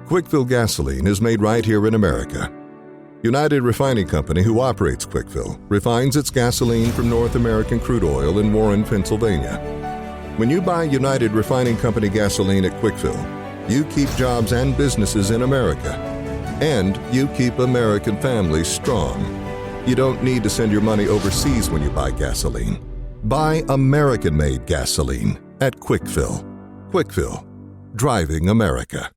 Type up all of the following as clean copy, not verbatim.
Quickfill gasoline is made right here in America. United Refining Company, who operates Quickfill, refines its gasoline from North American crude oil in Warren, Pennsylvania. When you buy United Refining Company gasoline at Quickfill, you keep jobs and businesses in America, and you keep American families strong. You don't need to send your money overseas when you buy gasoline. Buy American-made gasoline at Quickfill. Quickfill, driving America.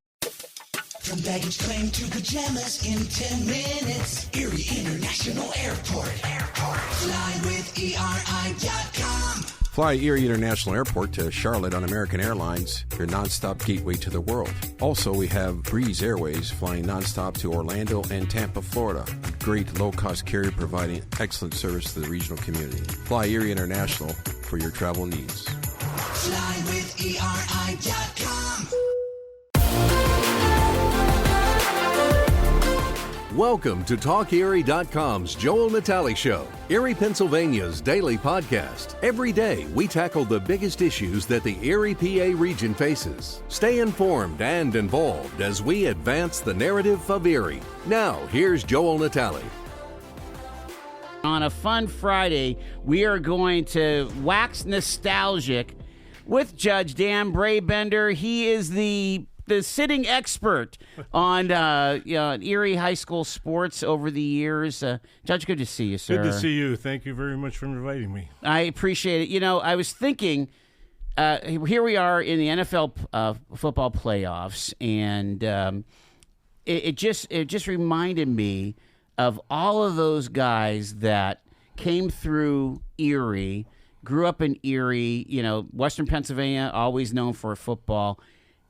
From baggage claim to pajamas in 10 minutes. Erie International Airport. Fly with ERI.com. Fly Erie International Airport to Charlotte on American Airlines, your nonstop gateway to the world. Also, we have Breeze Airways flying nonstop to Orlando and Tampa, Florida. A great low-cost carrier providing excellent service to the regional community. Fly Erie International for your travel needs. Fly with ERI.com. Welcome to TalkErie.com's Joel Natale Show, Erie, Pennsylvania's daily podcast. Every day, we tackle the biggest issues that the Erie, PA region faces. Stay informed and involved as we advance the narrative of Erie. Now, here's Joel Natale. On a fun Friday, we are going to wax nostalgic with Judge Dan Brabender. He is the sitting expert on Erie High School sports over the years. Judge, good to see you, sir. Good to see you. Thank you very much for inviting me. I appreciate it. You know, I was thinking, here we are in the NFL football playoffs, and it just reminded me of all of those guys that came through Erie, grew up in Erie, Western Pennsylvania, always known for football.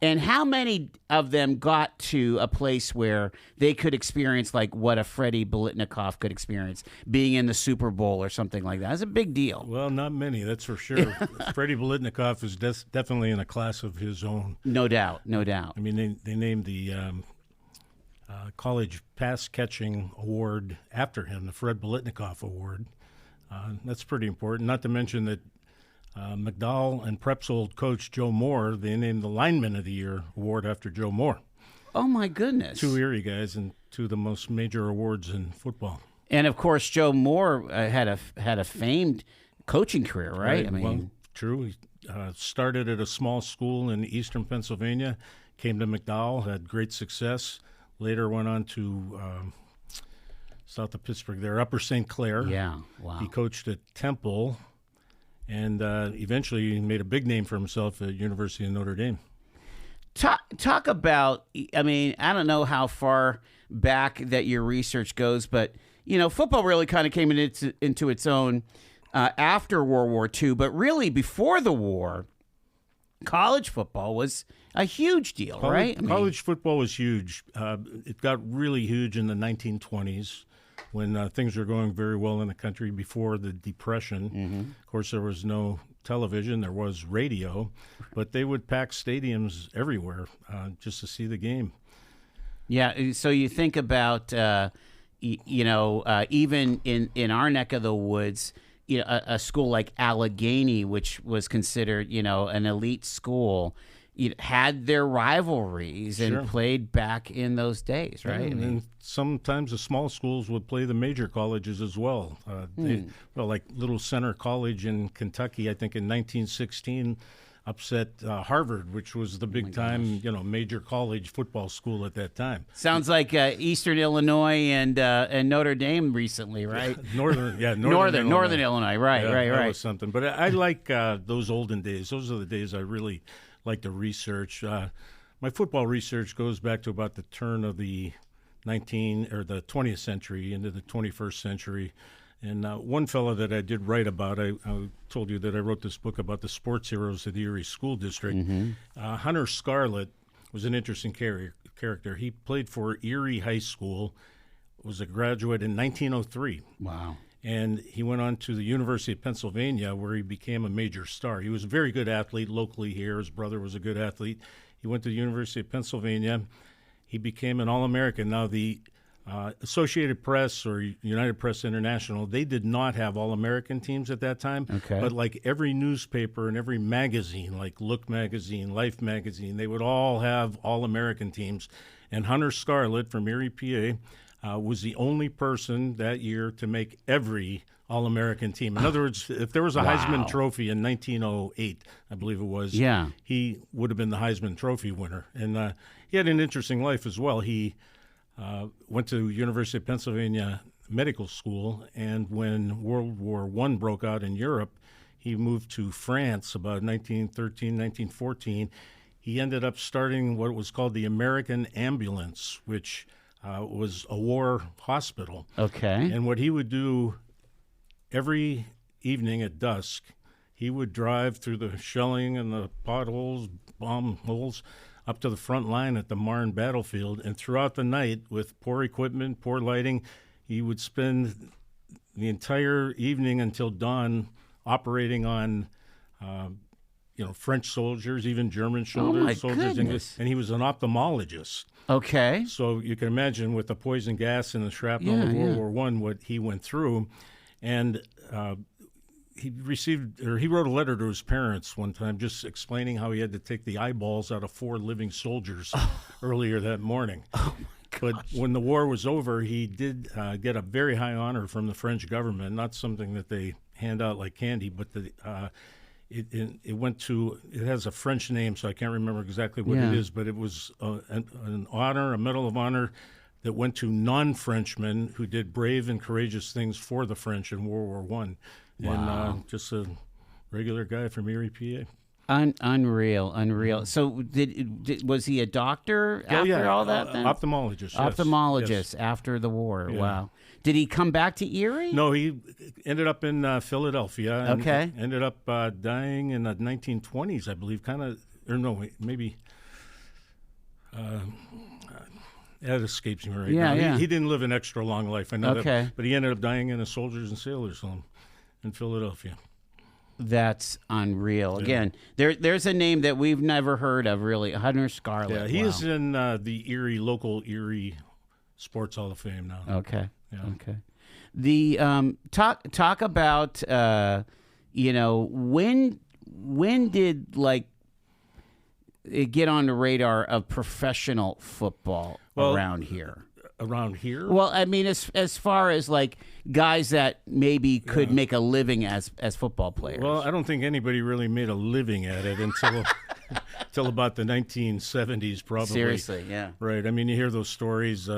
And how many of them got to a place where they could experience like what a Freddie Biletnikoff could experience, being in the Super Bowl or something like that? That's a big deal. Well, not many, that's for sure. Freddie Biletnikoff is definitely in a class of his own. No doubt, no doubt. I mean, they named the College Pass Catching Award after him, the Fred Biletnikoff Award. That's pretty important, not to mention that McDowell and Prep's old coach, Joe Moore, they named the Lineman of the Year award after Joe Moore. Oh, my goodness. Two Erie guys and two of the most major awards in football. And, of course, Joe Moore had a famed coaching career, right? I mean, well, true. He started at a small school in eastern Pennsylvania, came to McDowell, had great success, later went on to south of Pittsburgh there, Upper St. Clair. Yeah, wow. He coached at Temple. And eventually he made a big name for himself at University of Notre Dame. Talk about, I mean, I don't know how far back that your research goes, but, football really kind of came into its own after World War II. But really, before the war, college football was a huge deal, right? College football was huge. It got really huge in the 1920s. When things were going very well in the country before the Depression. Mm-hmm. Of course, there was no television, there was radio, but they would pack stadiums everywhere just to see the game. Yeah, so you think about, even in our neck of the woods, a school like Allegheny, which was considered, an elite school, had their ririvalries and played back in those days, right? And sometimes the small schools would play the major colleges as well. Like Little Center College in Kentucky, I think in 1916, upset Harvard, which was the big-time, major college football school at that time. Sounds like Eastern Illinois and Notre Dame recently, right? Northern Illinois, right. That was something. But I like those olden days. Those are the days I really like to research. My football research goes back to about the turn of the 20th century into the 21st century. And one fellow that I did write about, I told you that I wrote this book about the sports heroes of the Erie School District. Mm-hmm. Hunter Scarlett was an interesting character. He played for Erie High School, was a graduate in 1903. Wow. And he went on to the University of Pennsylvania, where he became a major star. He was a very good athlete locally here. His brother was a good athlete. He went to the University of Pennsylvania. He became an All-American. Now, the Associated Press or United Press International, they did not have All-American teams at that time. Okay. But like every newspaper and every magazine, like Look Magazine, Life Magazine, they would all have All-American teams. And Hunter Scarlett from Erie, PA, was the only person that year to make every All-American team. In other words, if there was a Heisman Trophy in 1908, I believe it was, he would have been the Heisman Trophy winner. And he had an interesting life as well. He went to University of Pennsylvania Medical School, and when World War I broke out in Europe, he moved to France about 1913, 1914. He ended up starting what was called the American Ambulance, which was a war hospital. Okay. And what he would do every evening at dusk, he would drive through the shelling and the potholes, bomb holes, up to the front line at the Marne battlefield, and throughout the night, with poor equipment, poor lighting, he would spend the entire evening until dawn operating on, French soldiers, even German soldiers. Goodness. And he was an ophthalmologist. Okay. So you can imagine with the poison gas and the shrapnel of World War I, what he went through. And he wrote a letter to his parents one time just explaining how he had to take the eyeballs out of 4 living soldiers earlier that morning. Oh, my gosh. But when the war was over, he did get a very high honor from the French government, not something that they hand out like candy, but it went to, it has a French name, so I can't remember exactly what it is, but it was an honor, a Medal of Honor that went to non-Frenchmen who did brave and courageous things for the French in World War I. Wow. And just a regular guy from Erie, PA. Unreal. So was he a doctor after all that then? Ophthalmologist. Ophthalmologist after the war. Yeah. Wow. Did he come back to Erie? No, he ended up in Philadelphia. And okay. Ended up dying in the 1920s, I believe. Maybe. That escapes me right now. Yeah. He didn't live an extra long life. I know okay. that. But he ended up dying in a soldiers and sailors home in Philadelphia. That's unreal. Again, there's a name that we've never heard of, really, Hunter Scarlett. Yeah, he is in the local Erie Sports Hall of Fame now. Okay. Yeah. Okay. The talk about when did it get on the radar of professional football around here? Around here? Well, I mean, as far as guys that maybe could make a living as football players. Well, I don't think anybody really made a living at it until until about the 1970s, probably. Seriously, yeah. Right. I mean, you hear those stories.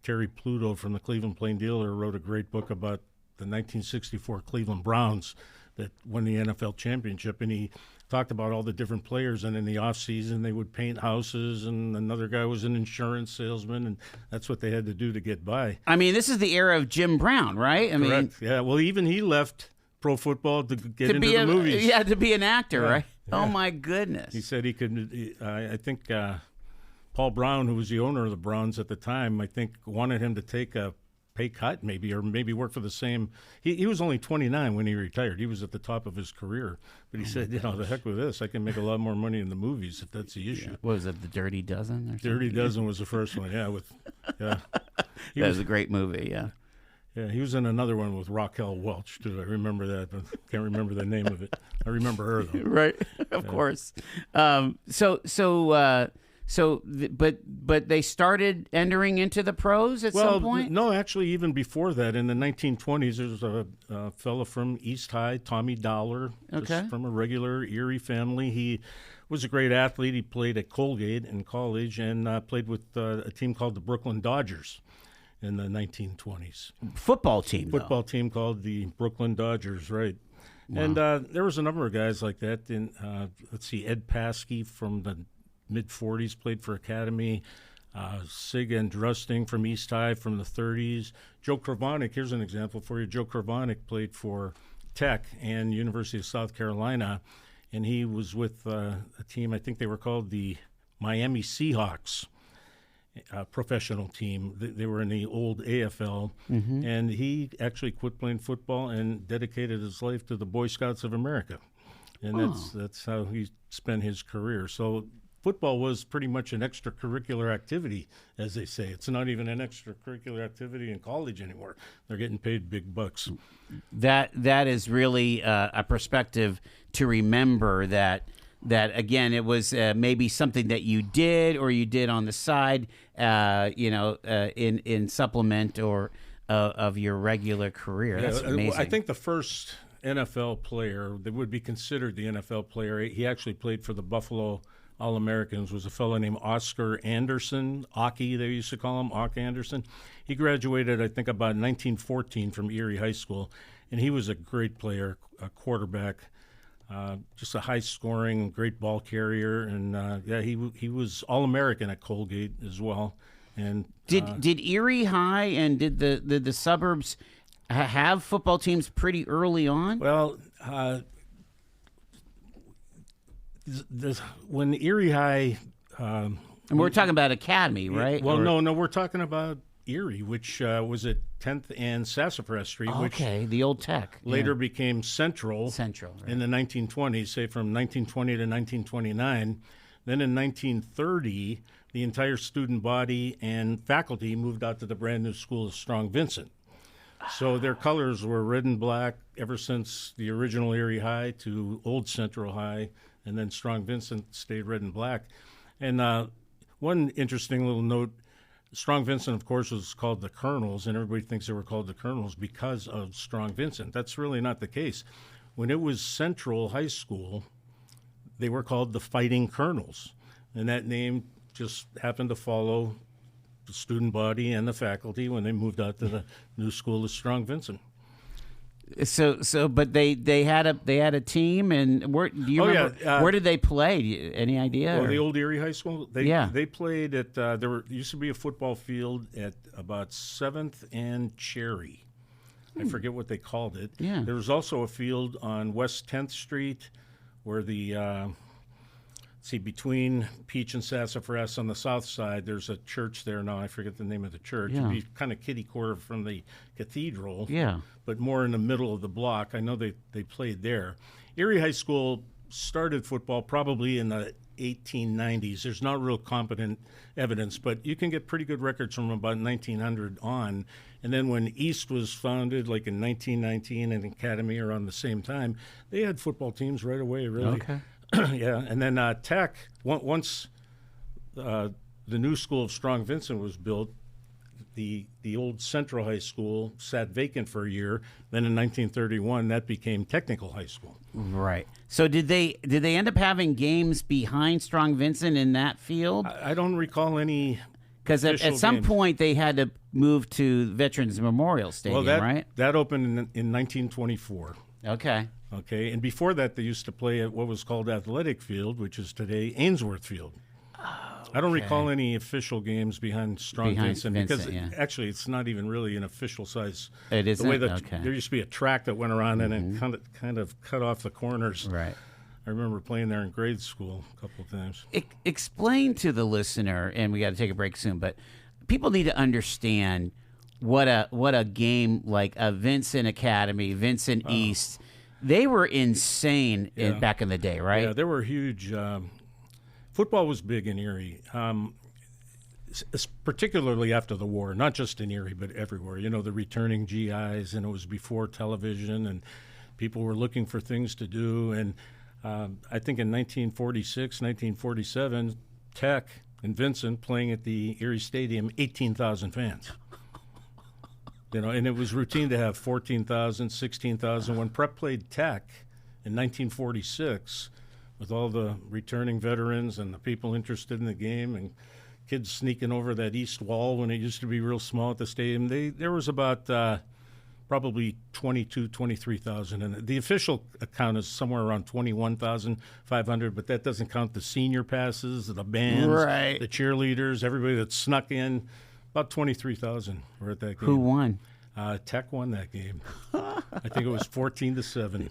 Terry Pluto from the Cleveland Plain Dealer wrote a great book about the 1964 Cleveland Browns that won the NFL championship, and he talked about all the different players, and in the off season they would paint houses, and another guy was an insurance salesman, and that's what they had to do to get by. I mean, this is the era of Jim Brown, right? Correct. Yeah. Well, even he left pro football to get into the movies. Yeah, to be an actor, right? Yeah. Oh my goodness. He said he could. I think Paul Brown, who was the owner of the Browns at the time, I think wanted him to take a pay cut, maybe work for the same. He was only 29 when he retired. He was at the top of his career, but he said, the heck with this. I can make a lot more money in the movies if that's the issue. Yeah. What was it, The Dirty Dozen? Or Dirty Dozen was the first one. Yeah, that was a great movie. Yeah. Yeah, he was in another one with Raquel Welch too. I remember that, but can't remember the name of it. I remember her though. Right, of course. But they started entering into the pros at some point? No, actually, even before that, in the 1920s, there was a fellow from East High, Tommy Dollar, just from a regular Erie family. He was a great athlete. He played at Colgate in college and played with a team called the Brooklyn Dodgers in the 1920s. Football team called the Brooklyn Dodgers, right. Wow. And there was a number of guys like that. Ed Paskey from the mid-40s played for Academy. Sig Andrusting from East High from the 30s. Joe Kravonic, here's an example for you. Joe Kravonic played for Tech and University of South Carolina, and he was with a team, I think they were called the Miami Seahawks, professional team. They were in the old AFL, and he actually quit playing football and dedicated his life to the Boy Scouts of America. And that's how he spent his career. So football was pretty much an extracurricular activity, as they say. It's not even an extracurricular activity in college anymore. They're getting paid big bucks. That is really a perspective to remember, that again, it was maybe something that you did on the side, in supplement or of your regular career. That's amazing. I think the first NFL player that would be considered the NFL player, he actually played for the Buffalo All-Americans, was a fellow named Oscar Anderson, Aki, they used to call him, Ock Anderson. He graduated, I think, about 1914 from Erie High School, and he was a great player, a quarterback, just a high-scoring, great ball carrier, and he was All-American at Colgate as well. And did Erie High and did the suburbs have football teams pretty early on? Well, when Erie High, and we're talking about Academy, right? Well, no, we're talking about Erie, which was at 10th and Sassafras Street, which the old Tech later became Central. Right. In the 1920s, say from 1920 to 1929. Then in 1930, the entire student body and faculty moved out to the brand new school of Strong Vincent. So their colors were red and black ever since the original Erie High to Old Central High, and then Strong Vincent stayed red and black. And one interesting little note, Strong Vincent, of course, was called the Colonels, and everybody thinks they were called the Colonels because of Strong Vincent. That's really not the case. When it was Central High School, they were called the Fighting Colonels, and that name just happened to follow the student body and the faculty when they moved out to the new school of Strong Vincent. But they had a team, and where do you remember, where did they play? Any idea? Oh, the old Erie High School. They played at there used to be a football field at about 7th and Cherry. I forget what they called it. Yeah. There was also a field on West 10th Street, where the between Peach and Sassafras on the south side, there's a church there now. I forget the name of the church. Yeah. It'd be kind of kitty corner from the cathedral. Yeah. But more in the middle of the block. I know they played there. Erie High School started football probably in the 1890s. There's not real competent evidence, but you can get pretty good records from about 1900 on. And then when East was founded, like in 1919, and Academy around the same time, they had football teams right away, really. Okay. Yeah, and then Tech, once the new school of Strong Vincent was built, the old Central High School sat vacant for a year. Then in 1931, that became Technical High School. Right. So did they end up having games behind Strong Vincent in that field? I don't recall any. Because at some point they had to move to Veterans Memorial Stadium, right? That opened in 1924. Okay. Okay, and before that, they used to play at what was called Athletic Field, which is today Ainsworth Field. I don't recall any official games behind Strong Vincent because actually it's not even really an official size. It isn't? The way that there used to be a track that went around and it kind of cut off the corners. Right. I remember playing there in grade school a couple of times. Explain to the listener, and we got to take a break soon, but people need to understand what a game like a Vincent Academy, Vincent East. They were insane back in the day, right? Yeah, they were huge. Football was big in Erie, particularly after the war, not just in Erie, but everywhere. You know, the returning GIs, and it was before television, and people were looking for things to do. And I think in 1946, 1947, Tech and Vincent playing at the Erie Stadium, 18,000 fans. You know, and it was routine to have 14,000, 16,000. When Prep played Tech in 1946, with all the returning veterans and the people interested in the game and kids sneaking over that east wall when it used to be real small at the stadium, there was about probably 22,000, 23,000. And the official account is somewhere around 21,500, but that doesn't count the senior passes, the bands, the cheerleaders, everybody that snuck in. About 23,000 were at that game. Who won? Tech won that game. I think it was 14-7.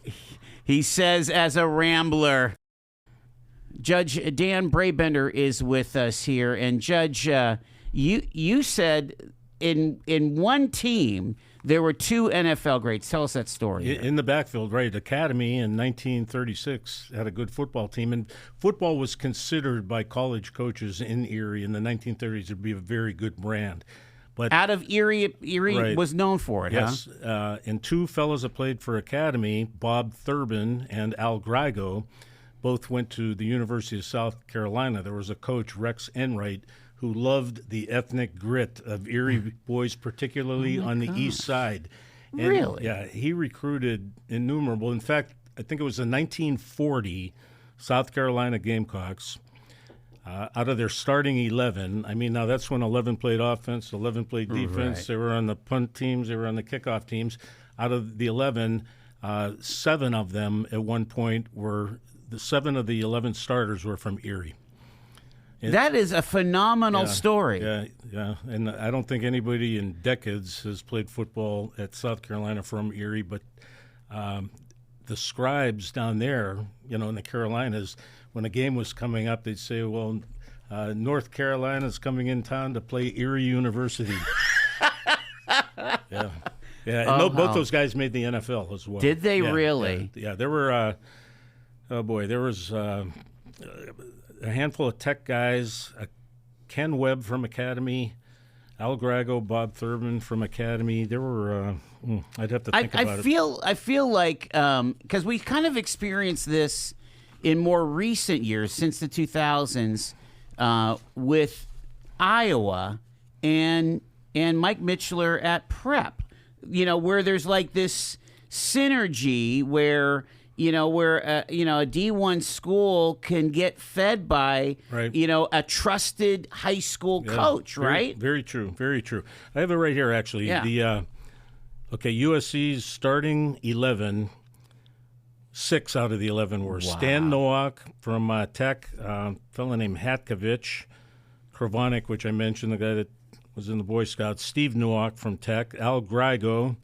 He says, as a Rambler. Judge Dan Brabender is with us here, and Judge, you said in one team there were two NFL greats. Tell us that story. In the backfield, right? Academy in 1936 had a good football team, and football was considered by college coaches in Erie in the 1930s to be a very good brand. But Out of Erie Right. was known for it, yes, huh? and two fellows that played for Academy, Bob Thurbin and Al Grigo, both went to the University of South Carolina. There was a coach, Rex Enright, who loved the ethnic grit of Erie boys, particularly on the east side. And, Really? Yeah, he recruited innumerable. In fact, I think it was the 1940 South Carolina Gamecocks. Out of their starting 11, I mean, now that's when 11 played offense, 11 played defense. Right. They were on the punt teams, they were on the kickoff teams. Out of the 11, 7 of them at one point were the 7 of the 11 starters were from Erie. That is a phenomenal story. Yeah, and I don't think anybody in decades has played football at South Carolina from Erie, but the scribes down there, in the Carolinas, when a game was coming up, they'd say, well, North Carolina's coming in town to play Erie University. Yeah. And both those guys made the NFL as well. Did they Yeah, really? Yeah, there were, there was a handful of Tech guys, Ken Webb from Academy, Al Grigo, Bob Thurbin from Academy. There were, I'd have to think about it. I feel like because we kind of experienced this in more recent years, since the 2000s, with Iowa and Mike Mitchler at Prep. Where there's like this synergy where a D1 school can get fed by Right. A trusted high school coach, right? Very true. Very true. I have it right here, actually. Yeah. USC's starting 11, 6 out of the 11 were Stan Nowak from Tech, a fellow named Hatkovich, Kravanik, which I mentioned, the guy that was in the Boy Scouts, Steve Nowak from Tech, Al Grigo,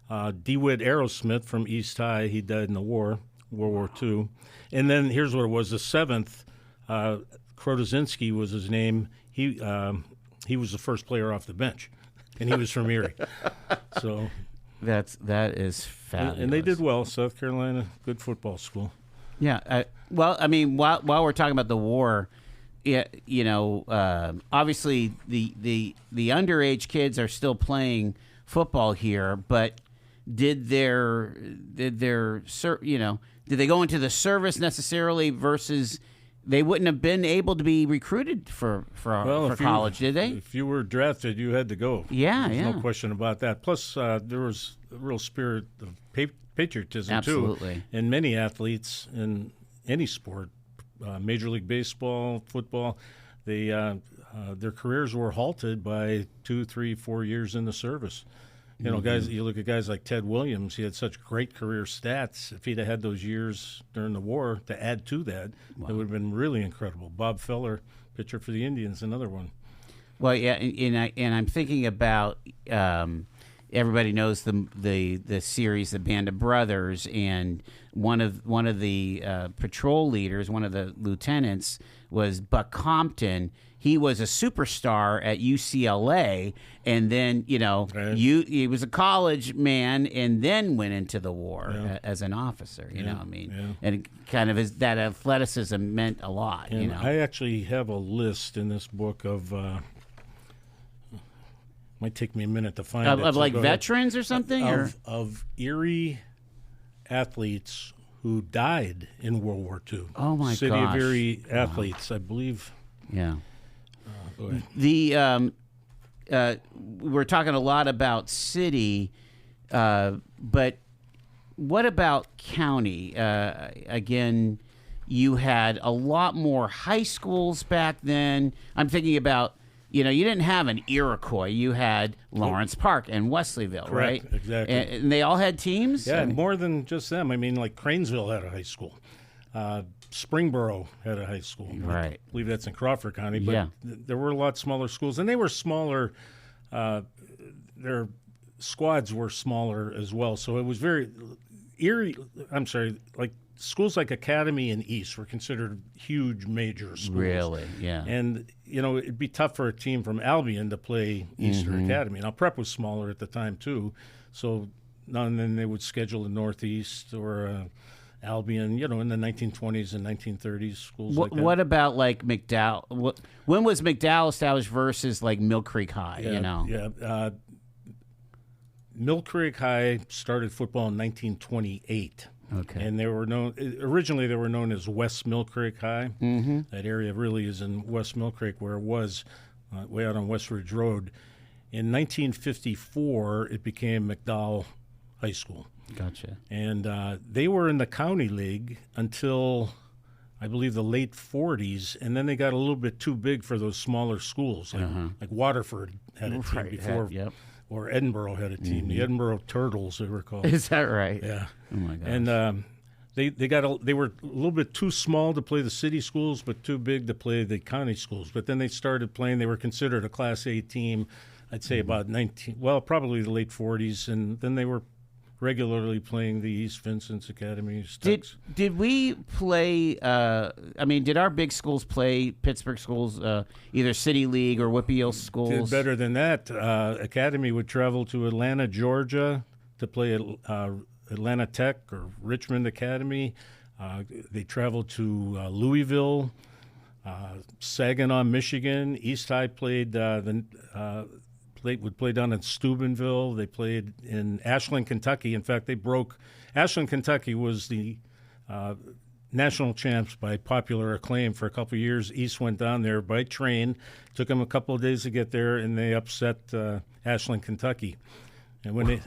DeWitt Aerosmith from East High. He died in the World War II. And then here's what it was, the 7th, Krotozinski was his name. He was the first player off the bench, and he was from Erie. So that is fabulous. and they did well. South Carolina, good football school. Yeah. Well, I mean, while we're talking about the war, obviously the underage kids are still playing football here, but did they go into the service necessarily versus they wouldn't have been able to be recruited for college, did they? If you were drafted, you had to go. Yeah, There's yeah. no question about that. Plus, there was a real spirit of patriotism, Absolutely. too. And many athletes in any sport, Major League Baseball, football, their careers were halted by 2, 3, 4 years in the service. Guys, you look at guys like Ted Williams, he had such great career stats. If he'd have had those years during the war to add to that, it would have been really incredible. Bob Feller, pitcher for the Indians, another one. Well, yeah, and I'm thinking about everybody knows the series, The Band of Brothers, and one of the patrol leaders, one of the lieutenants, was Buck Compton. He was a superstar at UCLA, and then Right. he was a college man, and then went into the war as an officer. And it kind of that athleticism meant a lot. And I actually have a list in this book of. Might take me a minute to find it. Of so like go ahead. veterans or something, Of Erie athletes who died in World War II. Oh, my City gosh. of Erie athletes, I believe. yeah. Go ahead. We're talking a lot about city, but what about county? Again, you had a lot more high schools back then. I'm thinking about, you didn't have an Iroquois. You had Lawrence Park and Wesleyville, Correct, right? exactly. And they all had teams? Yeah, I mean, more than just them. I mean, like Cranesville had a high school. Springboro had a high school. Right. I believe that's in Crawford County. But Yeah. there were a lot smaller schools, and they were smaller. Their squads were smaller as well. So it was very like schools like Academy and East were considered huge major schools. Really, yeah. And, it'd be tough for a team from Albion to play East or Academy. Now, Prep was smaller at the time, too. So now and then they would schedule a Northeast or Albion, in the 1920s and 1930s, schools like that. What about like McDowell? When was McDowell established versus like Mill Creek High? Yeah. Mill Creek High started football in 1928. Okay. And originally they were known as West Mill Creek High. Mm-hmm. That area really is in West Mill Creek, where it was way out on West Ridge Road. In 1954, it became McDowell High School. Gotcha. And they were in the county league until, I believe, the late 40s, and then they got a little bit too big for those smaller schools. Like Waterford had a team before, or Edinburgh had a team. The Edinburgh Turtles, they were called. Is that right? Yeah. Oh my gosh. And they were a little bit too small to play the city schools, but too big to play the county schools. But then they started playing. They were considered a Class A team. I'd say about probably the late 40s, and then they were regularly playing the East Vincent's Academies. Did we play? Did our big schools play Pittsburgh schools, either City League or Whippy schools? Did better than that. Academy would travel to Atlanta, Georgia, to play at Atlanta Tech or Richmond Academy. They traveled to Louisville, Saginaw, Michigan. East High played would play down in Steubenville. They played in Ashland, Kentucky. In fact, Ashland, Kentucky was the national champs by popular acclaim for a couple of years. East went down there by train. Took them a couple of days to get there, and they upset Ashland, Kentucky. And when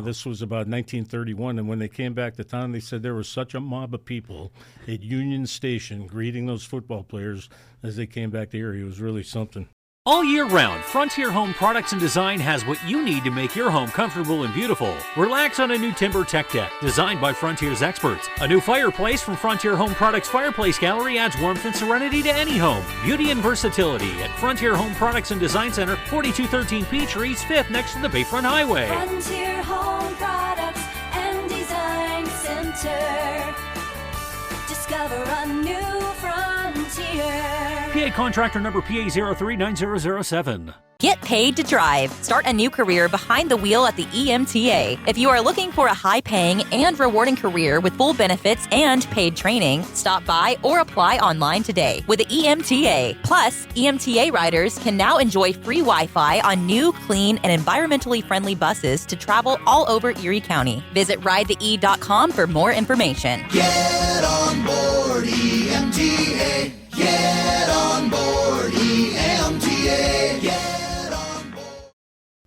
this was about 1931, and when they came back to town, they said there was such a mob of people at Union Station greeting those football players as they came back to Erie. It was really something. All year round, Frontier Home Products and Design has what you need to make your home comfortable and beautiful. Relax on a new timber tech deck designed by Frontier's experts. A new fireplace from Frontier Home Products Fireplace Gallery adds warmth and serenity to any home. Beauty and versatility at Frontier Home Products and Design Center, 4213 Peachtree, East 5th, next to the Bayfront Highway. Frontier Home Products and Design Center. Discover a new frontier. PA contractor number PA039007. Get paid to drive. Start a new career behind the wheel at the EMTA. If you are looking for a high-paying and rewarding career with full benefits and paid training, stop by or apply online today with the EMTA. Plus, EMTA riders can now enjoy free Wi-Fi on new, clean, and environmentally friendly buses to travel all over Erie County. Visit ridethee.com for more information. Get on board EMTA. Get on board EMTA. Get on board.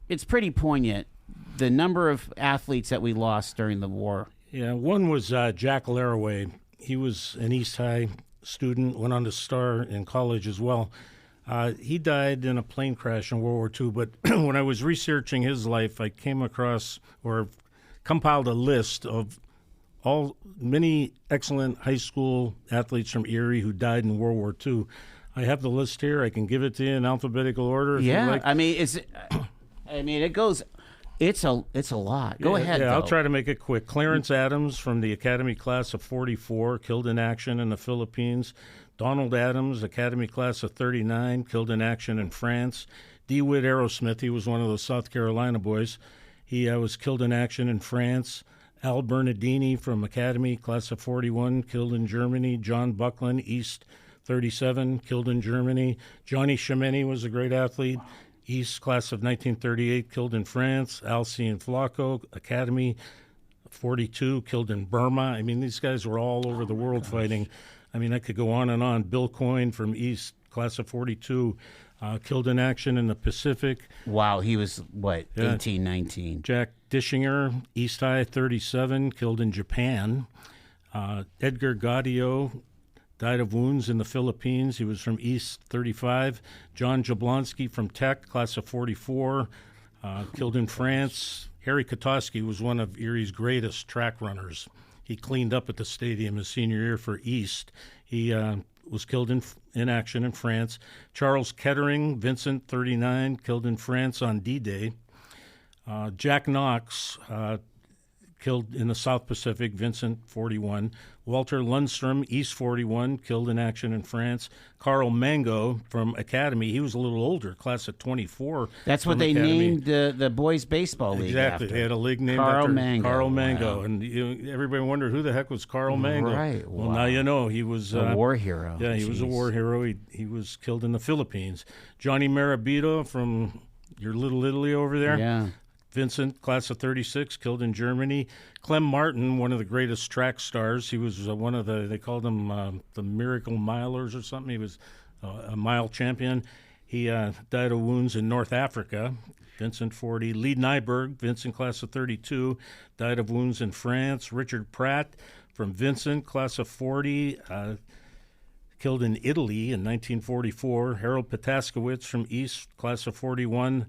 It's pretty poignant, the number of athletes that we lost during the war. Yeah, one was Jack Laraway. He was an East High student, went on to star in college as well. He died in a plane crash in World War II, but when I was researching his life, I came across or compiled a list of many excellent high school athletes from Erie who died in World War II. I have the list here. I can give it to you in alphabetical order if you like. It goes. It's a lot. Go ahead. Yeah, I'll try to make it quick. Clarence Adams from the Academy class of 44, killed in action in the Philippines. Donald Adams, Academy class of 39, killed in action in France. DeWitt Aerosmith, he was one of those South Carolina boys. He was killed in action in France. Al Bernardini from Academy, class of 41, killed in Germany. John Buckland, East 37, killed in Germany. Johnny Chimeni was a great athlete. East, class of 1938, killed in France. Alcine Flacco, Academy 42, killed in Burma. I mean, these guys were all over the world fighting. I mean, I could go on and on. Bill Coyne from East, class of 42, killed in action in the Pacific. Wow, he was, 18, 19? Jack Dishinger, East High 37, killed in Japan. Edgar Gaudio died of wounds in the Philippines. He was from East 35. John Jablonski from Tech, class of 44, killed in France. Harry Kotowski was one of Erie's greatest track runners. He cleaned up at the stadium his senior year for East. He was killed in action in France. Charles Kettering, Vincent, 39, killed in France on D-Day. Jack Knox killed in the South Pacific, Vincent, 41. Walter Lundstrom, East 41, killed in action in France. Carl Mango from Academy, he was a little older, class of 24. That's what they Academy. named the boys' baseball league Exactly. after. They had a league named Carl after Mango. Carl Mango. Wow. And everybody wondered who the heck was Carl Mango. Right. Well, Wow. now you know. He was A war hero. Yeah, he was a war hero. He was killed in the Philippines. Johnny Marabito from your Little Italy over there. Yeah. Vincent, class of 36, killed in Germany. Clem Martin, one of the greatest track stars. He was one of they called him the Miracle Milers or something. He was a mile champion. He died of wounds in North Africa. Vincent, 40. Lee Nyberg, Vincent, class of 32, died of wounds in France. Richard Pratt from Vincent, class of 40, killed in Italy in 1944. Harold Pataskowitz from East, class of 41,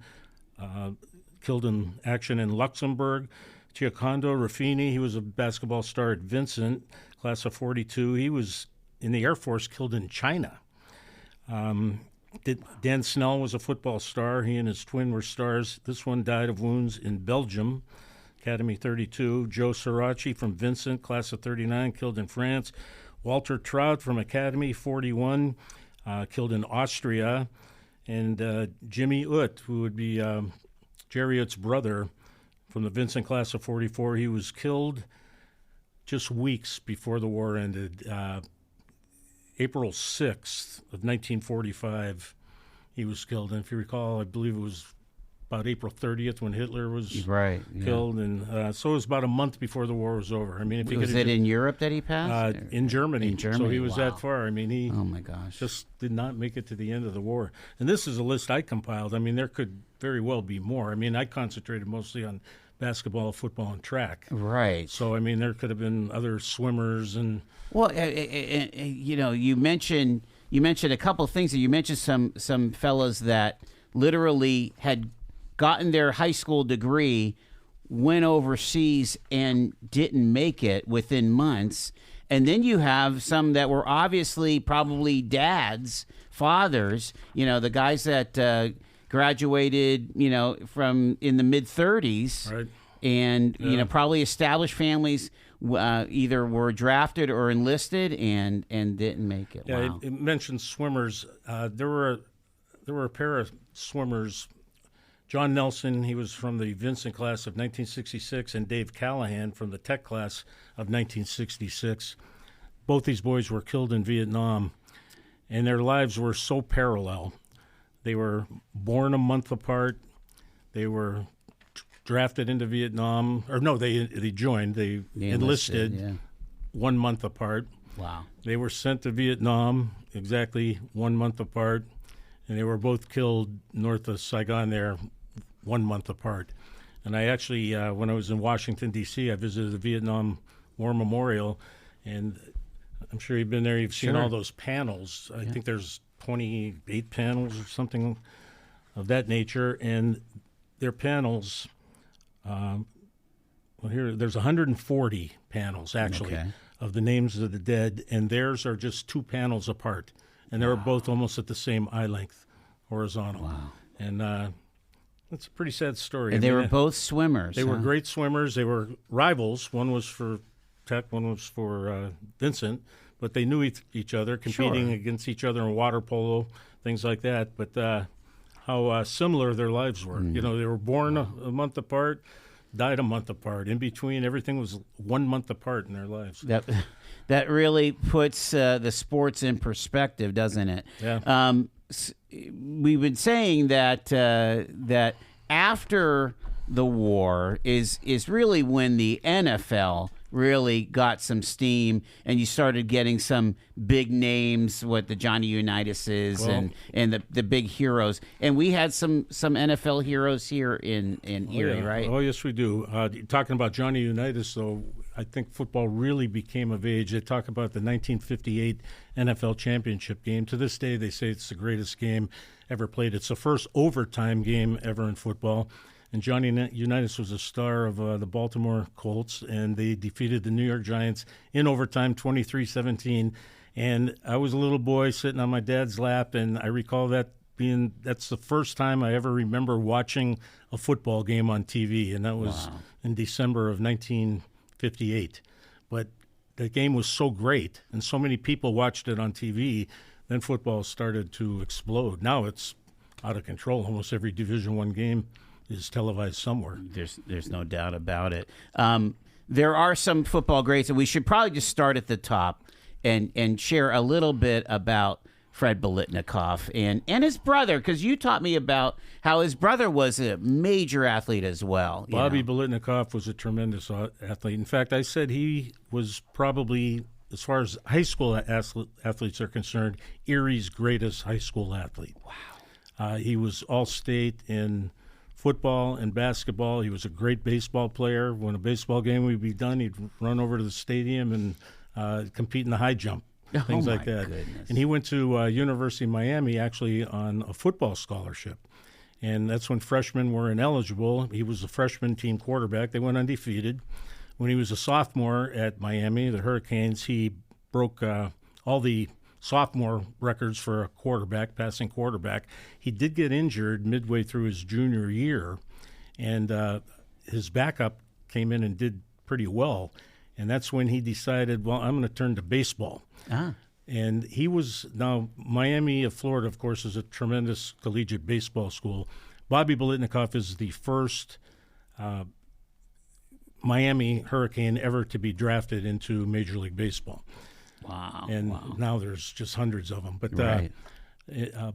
killed in action in Luxembourg. Giocondo Ruffini, he was a basketball star at Vincent, class of 42. He was in the Air Force, killed in China. Dan Snell was a football star. He and his twin were stars. This one died of wounds in Belgium, Academy 32. Joe Sirachi from Vincent, class of 39, killed in France. Walter Trout from Academy 41, killed in Austria. And Jimmy Ut, who would be Jerry Utt's brother from the Vincent class of 44, he was killed just weeks before the war ended. April 6th of 1945, he was killed. And if you recall, I believe it was about April 30th when Hitler was killed. And so it was about a month before the war was over. I mean, if you was it in Europe that he passed? In Germany. In Germany, So he was wow. that far. I mean, he Oh, my gosh. just did not make it to the end of the war. And this is a list I compiled. I mean, there could very well be more. I mean, I concentrated mostly on basketball, football, and track. Right. So, I mean, there could have been other swimmers and... Well, you know, you mentioned a couple of things. You mentioned some fellas that literally had gotten their high school degree, went overseas, and didn't make it within months. And then you have some that were obviously probably dads, fathers, you know, the guys that graduated, you know, from in the mid-30s. Right. And, you know, probably established families either were drafted or enlisted and didn't make it. Yeah, Wow. it mentioned swimmers. There were a pair of swimmers. John Nelson, he was from the Vincent class of 1966, and Dave Callahan from the Tech class of 1966. Both these boys were killed in Vietnam, and their lives were so parallel. They were born a month apart. They were drafted into Vietnam, or no, they joined. They enlisted yeah. 1 month apart. Wow. They were sent to Vietnam exactly 1 month apart, and they were both killed north of Saigon there 1 month apart. And I actually, when I was in Washington, D.C., I visited the Vietnam War Memorial, and I'm sure you've been there. You've seen all those panels. I think there's 28 panels or something of that nature, and their panels, well, here, there's 140 panels, actually, of the names of the dead, and theirs are just 2 panels apart. And they were both almost at the same eye length, horizontal. Wow. And it's a pretty sad story. And they were both swimmers. They were great swimmers. They were rivals. One was for Tech, one was for Vincent, but they knew each other, competing against each other in water polo, things like that. But how similar their lives were. You know, they were born a month apart, died a month apart. In between, everything was 1 month apart in their lives. That really puts the sports in perspective, doesn't it? Yeah. We've been saying that that after the war is really when the NFL really got some steam, and you started getting some big names, what the Johnny Unitas and the big heroes. And we had some NFL heroes here in Erie, right? Oh, yes, we do. Talking about Johnny Unitas, though, I think football really became of age. They talk about the 1958 NFL championship game. To this day, they say it's the greatest game ever played. It's the first overtime game ever in football. And Johnny Unitas was a star of the Baltimore Colts, and they defeated the New York Giants in overtime 23-17. And I was a little boy sitting on my dad's lap, and I recall that's the first time I ever remember watching a football game on TV, and that was in December of 1958. But the game was so great, and so many people watched it on TV, then football started to explode. Now it's out of control. Almost every Division I game is televised somewhere. There's no doubt about it. There are some football greats, and we should probably just start at the top and share a little bit about Fred Biletnikoff and his brother, because you taught me about how his brother was a major athlete as well. Bobby Biletnikoff was a tremendous athlete. In fact, I said he was probably, as far as high school athletes are concerned, Erie's greatest high school athlete. Wow. He was all-state in football and basketball. He was a great baseball player. When a baseball game would be done, he'd run over to the stadium and compete in the high jump. Things like that. Goodness. And he went to University of Miami actually on a football scholarship. And that's when freshmen were ineligible. He was a freshman team quarterback. They went undefeated. When he was a sophomore at Miami, the Hurricanes, he broke all the sophomore records for a quarterback, passing quarterback. He did get injured midway through his junior year, and his backup came in and did pretty well. And that's when he decided, well, I'm going to turn to baseball. And he was, now Miami of Florida, of course, is a tremendous collegiate baseball school. Bobby Biletnikoff is the first Miami Hurricane ever to be drafted into Major League Baseball. Wow. And now there's just hundreds of them. But Right.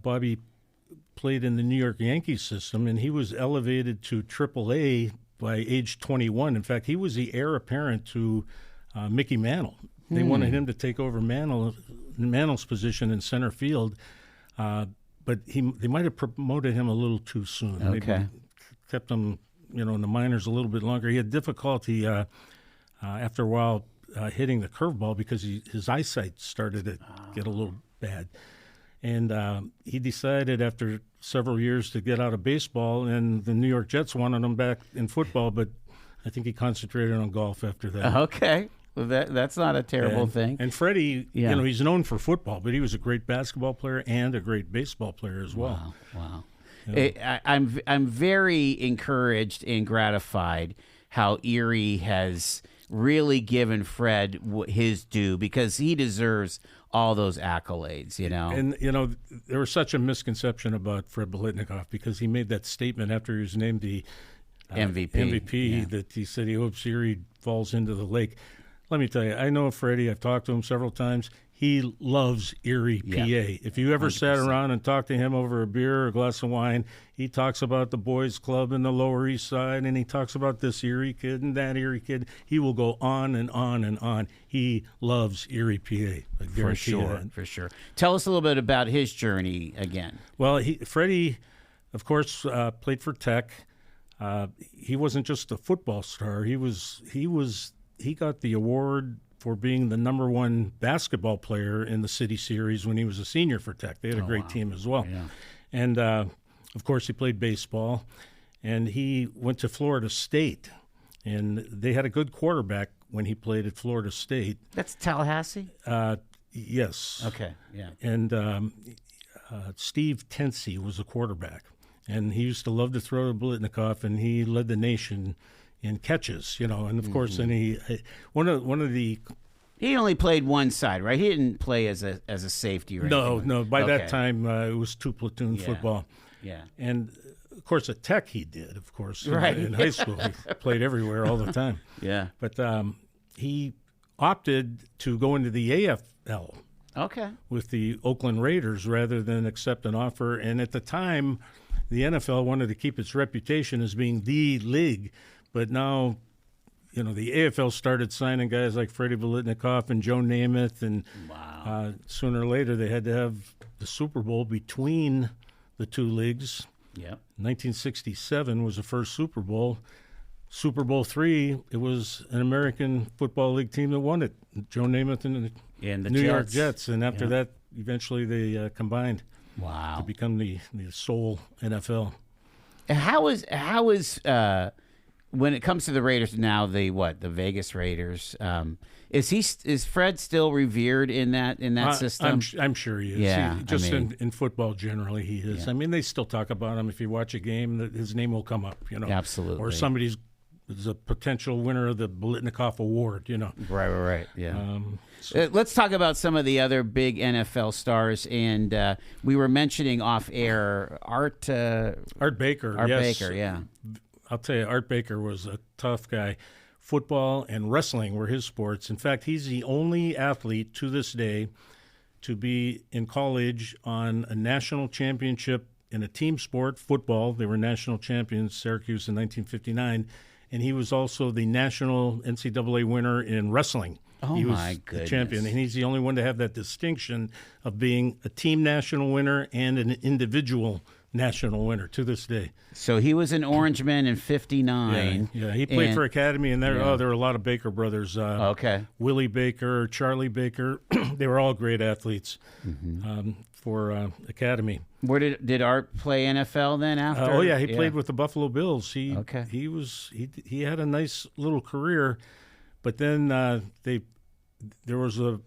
Bobby played in the New York Yankees system, and he was elevated to AAA by age 21. In fact, he was the heir apparent to Mickey Mantle. They wanted him to take over Mantle's position in center field, but they might have promoted him a little too soon. Okay. Maybe kept him, in the minors a little bit longer. He had difficulty after a while hitting the curveball because his eyesight started to get a little bad. And he decided after several years to get out of baseball, and the New York Jets wanted him back in football, but I think he concentrated on golf after that. Okay. Well, that's not a terrible thing. And Freddie, he's known for football, but he was a great basketball player and a great baseball player as well. Wow. I'm very encouraged and gratified how Erie has really given Fred his due, because he deserves all those accolades, And, there was such a misconception about Fred Biletnikoff because he made that statement after he was named the MVP that he said he hopes Erie falls into the lake. Let me tell you, I know Freddie. I've talked to him several times. He loves Erie, PA. If you ever 100%. Sat around and talked to him over a beer or a glass of wine, he talks about the boys' club in the Lower East Side, and he talks about this Erie kid and that Erie kid. He will go on and on and on. He loves Erie, PA. I guarantee you that. For sure. Tell us a little bit about his journey again. Well, Freddie, of course, played for Tech. He wasn't just a football star. He got the award for being the #1 basketball player in the City Series when he was a senior for Tech. They had a great team as well. Yeah. And, of course, he played baseball. And he went to Florida State. And they had a good quarterback when he played at Florida State. That's Tallahassee? Yes. Okay, yeah. And Steve Tensey was a quarterback. And he used to love to throw to Biletnikoff, and he led the nation in catches, and of course, then he only played one side, right? He didn't play as a safety, or anything. No. By that time, it was two platoon football. Yeah, and of course at Tech he did, of course, right. In high school he played everywhere all the time. Yeah, but he opted to go into the AFL. Okay, with the Oakland Raiders rather than accept an offer, and at the time, the NFL wanted to keep its reputation as being the league. But now, the AFL started signing guys like Freddie Biletnikoff and Joe Namath, and sooner or later they had to have the Super Bowl between the two leagues. Yep. 1967 was the first Super Bowl. Super Bowl III, it was an American Football League team that won it, Joe Namath and the New York Jets. And after that, eventually they combined to become the sole NFL. How is when it comes to the Raiders now, the Vegas Raiders? Is Fred still revered in that system? I'm sure he is. Yeah, in football generally, he is. Yeah. They still talk about him. If you watch a game, his name will come up. Absolutely. Or somebody's is a potential winner of the Blitnikoff Award. Right. Yeah. Let's talk about some of the other big NFL stars, and we were mentioning off air Art Baker. Art yes. Baker, yeah. I'll tell you, Art Baker was a tough guy. Football and wrestling were his sports. In fact, he's the only athlete to this day to be in college on a national championship in a team sport, football. They were national champions, Syracuse in 1959, and he was also the national NCAA winner in wrestling. Oh, he was my goodness. the champion, and he's the only one to have that distinction of being a team national winner and an individual national winner to this day. So he was an Orangeman in '59. Yeah, he played for Academy, and there were a lot of Baker brothers. Okay. Willie Baker, Charlie Baker, they were all great athletes for Academy. Where did Art play NFL then after? He played with the Buffalo Bills. He had a nice little career, but then there was a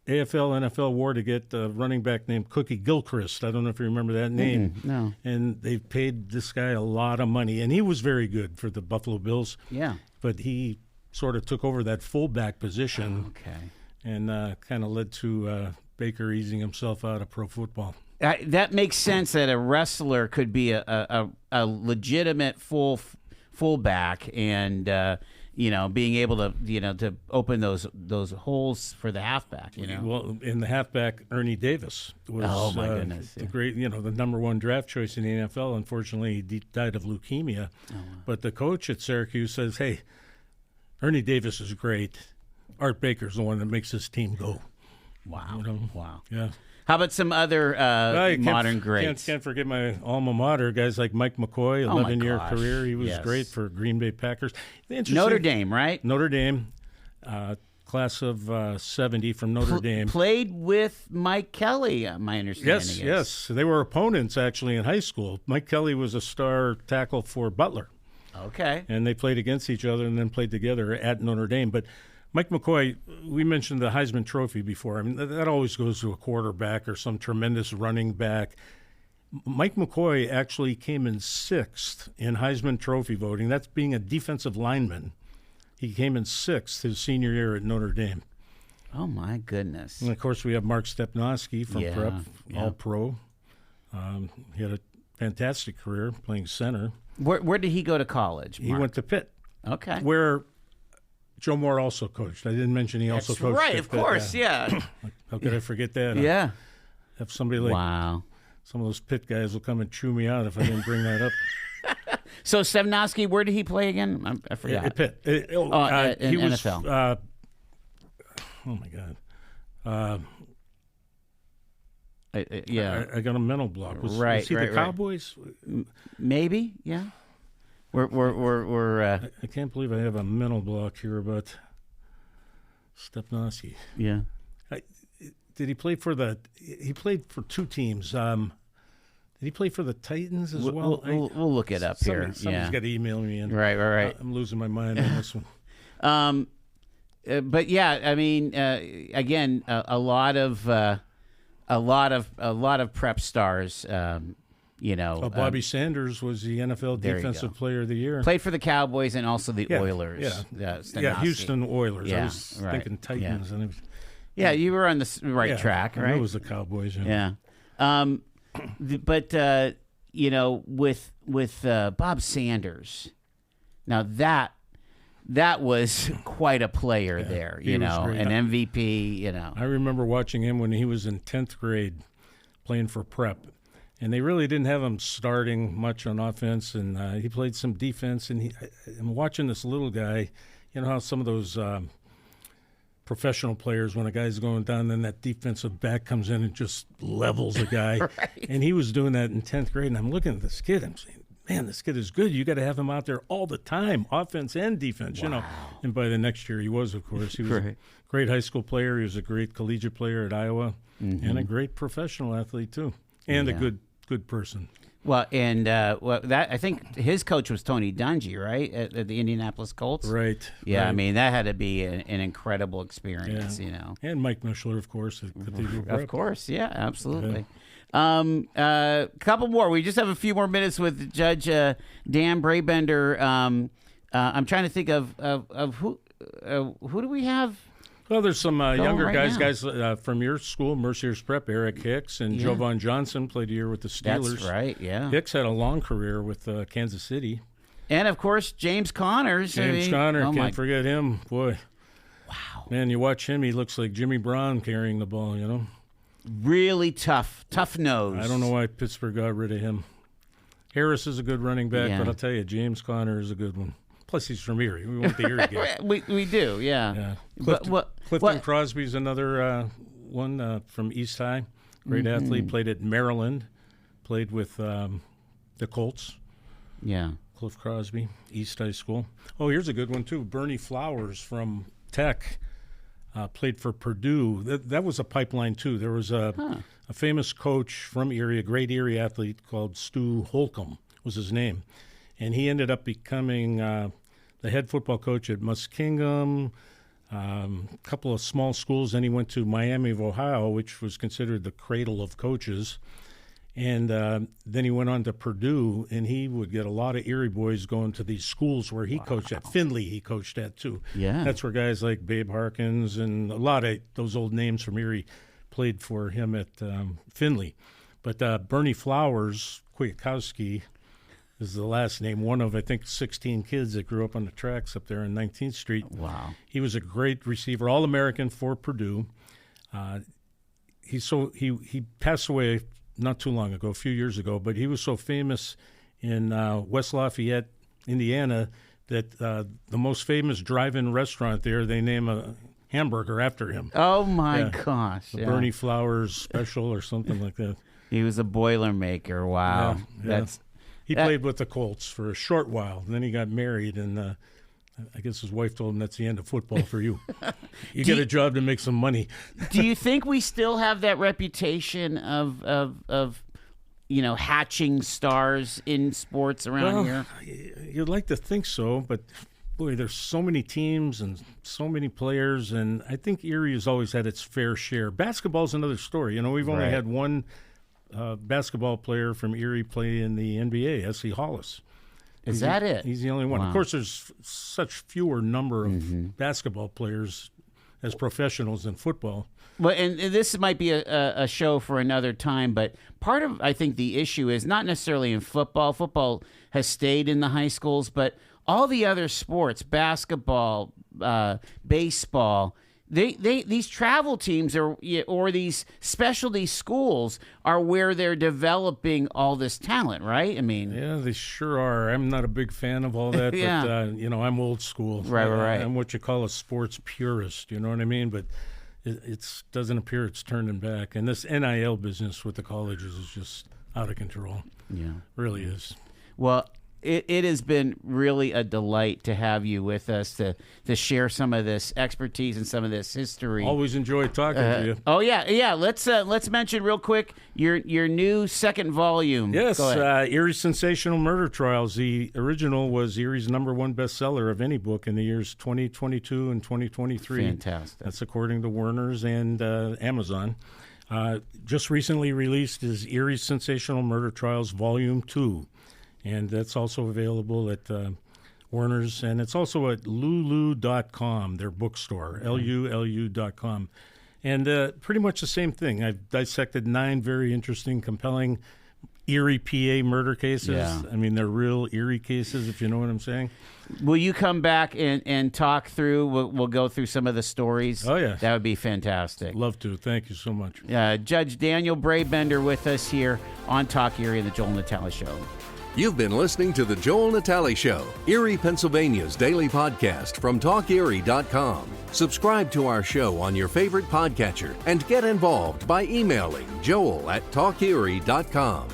AFL NFL war to get a running back named Cookie Gilchrist. I don't know if you remember that name. No. And they paid this guy a lot of money, and he was very good for the Buffalo Bills. Yeah. But he sort of took over that fullback position. Okay. And kind of led to Baker easing himself out of pro football. That makes sense that a wrestler could be a legitimate fullback and being able to to open those holes for the halfback. Well, in the halfback, Ernie Davis was the great the number one draft choice in the NFL. Unfortunately, he died of leukemia. But the coach at Syracuse says, "Hey, Ernie Davis is great. Art Baker's the one that makes this team go." Wow. Wow. Yeah. How about some other modern greats? Can't forget my alma mater, guys like Mike McCoy, 11-year career. He was great for Green Bay Packers. Notre Dame, right? Notre Dame, class of 70 from Notre Dame. Played with Mike Kelly, my understanding is. Yes. They were opponents, actually, in high school. Mike Kelly was a star tackle for Butler. Okay. And they played against each other and then played together at Notre Dame. But Mike McCoy, we mentioned the Heisman Trophy before. I mean, that always goes to a quarterback or some tremendous running back. Mike McCoy actually came in 6th in Heisman Trophy voting. That's being a defensive lineman. He came in 6th his senior year at Notre Dame. Oh, my goodness. And, of course, we have Mark Stepnoski from Prep, All-Pro. He had a fantastic career playing center. Where did he go to college, Mark? He went to Pitt. Okay. Where Joe Moore also coached. I didn't mention he also coached. Right, at of Pitt. course, yeah. How could I forget that? Yeah. Have somebody like some of those Pitt guys will come and chew me out if I didn't bring that up. So Stepnoski, where did he play again? I forgot. At Pitt. In he was, NFL. Oh my God. I got a mental block. Was he the Cowboys? Maybe, yeah. We're I can't believe I have a mental block here about Stepnoski. Yeah. Did he play for he played for 2 teams. Did he play for the Titans as well? We'll look it up here. Somebody's got to email me in. Right. I'm losing my mind on this one. But yeah, I mean, again, a lot of prep stars. Bobby Sanders was the NFL Defensive Player of the Year. Played for the Cowboys and also the Oilers. Houston Oilers. Yeah, I was thinking Titans. Yeah. And You were on the right track, right? It was the Cowboys. Yeah. But with Bob Sanders, now that was quite a player there. An MVP. I remember watching him when he was in 10th grade, playing for Prep. And they really didn't have him starting much on offense, and he played some defense. And I'm watching this little guy. You know how some of those professional players, when a guy's going down, then that defensive back comes in and just levels a guy. Right. And he was doing that in 10th grade. And I'm looking at this kid. I'm saying, man, this kid is good. You got to have him out there all the time, offense and defense. Wow. And by the next year, he was, of course. He was a great high school player. He was a great collegiate player at Iowa, and a great professional athlete too, and a good person. Well, and that I think his coach was Tony Dungy, right, at the Indianapolis Colts. Right. Yeah, right. I mean that had to be an incredible experience, And Mike Mishler, of course. Of course, yeah, absolutely. Couple more. We just have a few more minutes with Judge Dan Brabender. I'm trying to think of who do we have? Well, there's some younger right guys from your school, Mercier's Prep. Eric Hicks and Jovan Johnson played a year with the Steelers. That's right, yeah. Hicks had a long career with Kansas City. And, of course, James Connors. Can't forget him. Boy. Wow. Man, you watch him, he looks like Jimmy Brown carrying the ball, you know. Really tough nose. I don't know why Pittsburgh got rid of him. Harris is a good running back, but I'll tell you, James Conner is a good one. Plus, he's from Erie. We want the Erie game. we do, yeah. Clifton Crosby's another one from East High. Great athlete. Played at Maryland. Played with the Colts. Yeah. Cliff Crosby, East High School. Oh, here's a good one, too. Bernie Flowers from Tech played for Purdue. That was a pipeline, too. There was a famous coach from Erie, a great Erie athlete called Stu Holcomb was his name. And he ended up becoming the head football coach at Muskingum, a couple of small schools. Then he went to Miami of Ohio, which was considered the cradle of coaches. And then he went on to Purdue, and he would get a lot of Erie boys going to these schools where he coached at. Findlay he coached at, too. Yeah. That's where guys like Babe Harkins and a lot of those old names from Erie played for him at Findlay. But Bernie Flowers, Kwiatkowski, is the last name, one of, I think, 16 kids that grew up on the tracks up there on 19th Street. Wow. He was a great receiver, All-American for Purdue. He passed away not too long ago, a few years ago, but he was so famous in West Lafayette, Indiana, that the most famous drive-in restaurant there, they name a hamburger after him. Oh, my gosh. The Bernie Flowers special or something like that. He was a Boilermaker. Wow. Yeah. He played with the Colts for a short while. And then he got married, and I guess his wife told him that's the end of football for you. You get a job to make some money. Do you think we still have that reputation of hatching stars in sports around here? You'd like to think so, but boy, there's so many teams and so many players, and I think Erie has always had its fair share. Basketball's another story. You know, we've only had one basketball player from Erie play in the NBA, S.C. Hollis. Is that it? He's the only one. Wow. Of course, there's such fewer number of basketball players as professionals in football. Well, and this might be a show for another time, but part of, I think, the issue is not necessarily in football. Football has stayed in the high schools, but all the other sports, basketball, baseball, these travel teams or these specialty schools are where they're developing all this talent, right? I mean, yeah, they sure are. I'm not a big fan of all that, but I'm old school. Right. I'm what you call a sports purist. You know what I mean? But it doesn't appear it's turning back. And this NIL business with the colleges is just out of control. Yeah, really is. Well, it has been really a delight to have you with us to share some of this expertise and some of this history. Always enjoy talking to you. Oh yeah. Let's mention real quick your new second volume. Yes, Erie's Sensational Murder Trials. The original was Erie's #1 bestseller of any book in the years 2022 and 2023. Fantastic. That's according to Warner's and Amazon. Just recently released is Erie's Sensational Murder Trials Volume 2. And that's also available at Warner's, and it's also at lulu.com, their bookstore, lulu.com. And pretty much the same thing. I've dissected 9 very interesting, compelling Erie, PA murder cases. Yeah. I mean, they're real Erie cases, if you know what I'm saying. Will you come back and talk through? We'll go through some of the stories. Oh, yeah. That would be fantastic. Love to. Thank you so much. Judge Daniel Brabender with us here on Talk Erie and the Joel Natale Show. You've been listening to The Joel Natale Show, Erie, Pennsylvania's daily podcast from TalkErie.com. Subscribe to our show on your favorite podcatcher and get involved by emailing joel@TalkErie.com.